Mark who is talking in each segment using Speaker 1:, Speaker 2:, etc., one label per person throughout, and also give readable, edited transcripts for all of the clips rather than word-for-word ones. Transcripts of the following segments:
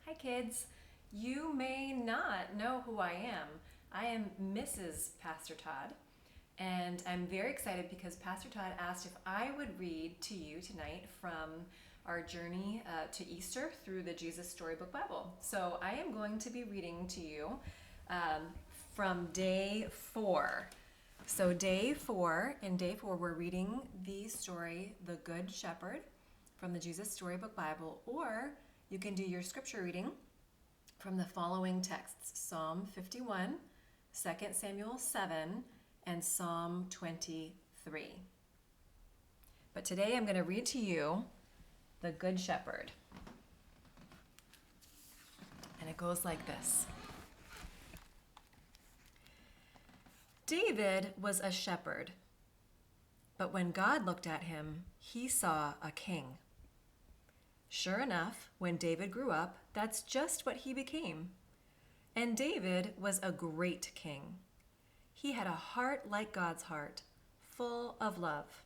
Speaker 1: Hi kids, you may not know who I am. I am Mrs. Pastor Todd, and I'm very excited because Pastor Todd asked if I would read to you tonight from our journey to Easter through the Jesus Storybook Bible. So I am going to be reading to you um, from day 4. So in day 4, we're reading the story, The Good Shepherd, from the Jesus Storybook Bible, or you can do your scripture reading from the following texts: Psalm 51, 2 Samuel 7, and Psalm 23. But today I'm going to read to you The Good Shepherd. And it goes like this. David was a shepherd, but when God looked at him, he saw a king. Sure enough, when David grew up, that's just what he became. And David was a great king. He had a heart like God's heart, full of love.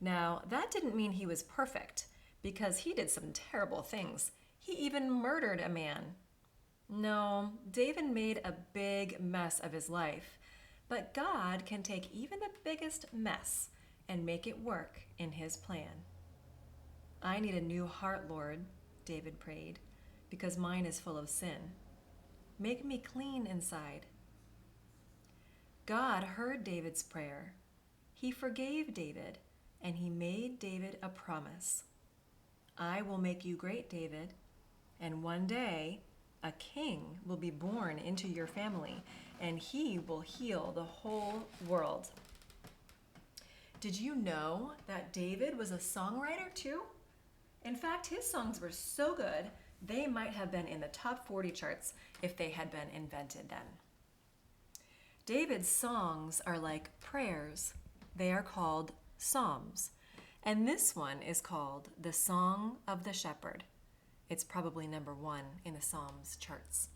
Speaker 1: Now, that didn't mean he was perfect, because he did some terrible things. He even murdered a man. No, David made a big mess of his life, but God can take even the biggest mess and make it work in his plan. I need a new heart, Lord, David prayed, because mine is full of sin. Make me clean inside. God heard David's prayer. He forgave David, and he made David a promise. I will make you great, David, and one day a king will be born into your family, and he will heal the whole world. Did you know that David was a songwriter too? In fact, his songs were so good, they might have been in the top 40 charts if they had been invented then. David's songs are like prayers. They are called psalms. And this one is called the Song of the Shepherd. It's probably number 1 in the Psalms charts.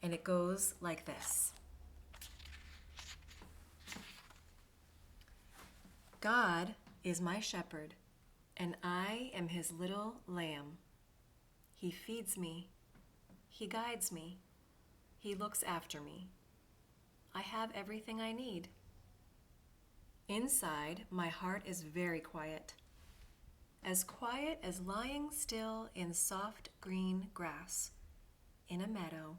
Speaker 1: And it goes like this. God is my shepherd, and I am his little lamb. He feeds me. He guides me. He looks after me. I have everything I need. Inside, my heart is very quiet as lying still in soft green grass in a meadow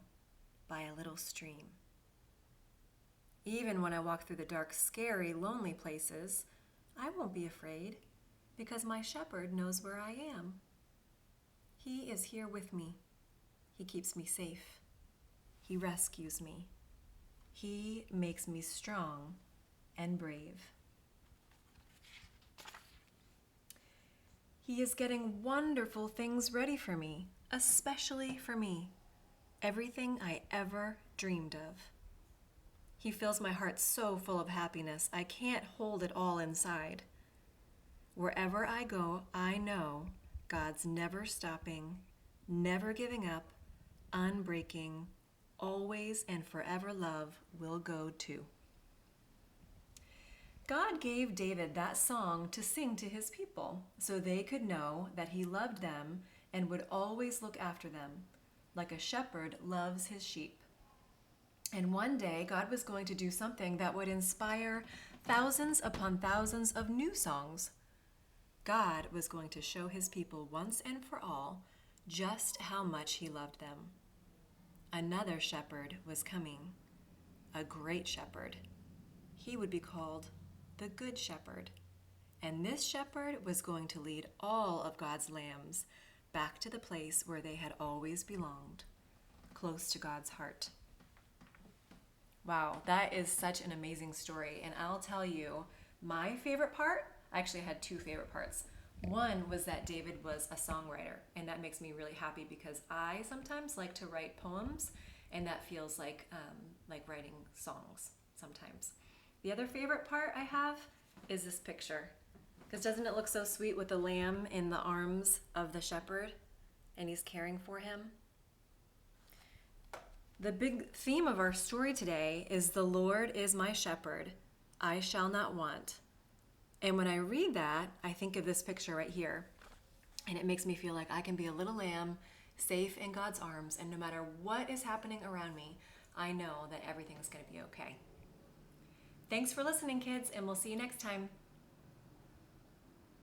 Speaker 1: by a little stream. Even when I walk through the dark, scary, lonely places, I won't be afraid, because my shepherd knows where I am. He is here with me. He keeps me safe. He rescues me. He makes me strong and brave. He is getting wonderful things ready for me, especially for me. Everything I ever dreamed of. He fills my heart so full of happiness, I can't hold it all inside. Wherever I go, I know God's never stopping, never giving up, unbreaking, always and forever love will go too. God gave David that song to sing to his people so they could know that he loved them and would always look after them, like a shepherd loves his sheep. And one day, God was going to do something that would inspire thousands upon thousands of new songs. God was going to show his people once and for all just how much he loved them. Another shepherd was coming, a great shepherd. He would be called the Good Shepherd. And this shepherd was going to lead all of God's lambs back to the place where they had always belonged, close to God's heart. Wow, that is such an amazing story. And I'll tell you, my favorite part, I actually had 2 favorite parts. One was that David was a songwriter, and that makes me really happy because I sometimes like to write poems, and that feels like writing songs sometimes. The other favorite part I have is this picture, because doesn't it look so sweet with the lamb in the arms of the shepherd, and he's caring for him? The big theme of our story today is the Lord is my shepherd, I shall not want. And when I read that, I think of this picture right here. And it makes me feel like I can be a little lamb safe in God's arms, and no matter what is happening around me, I know that everything's going to be okay. Thanks for listening, kids, and we'll see you next time.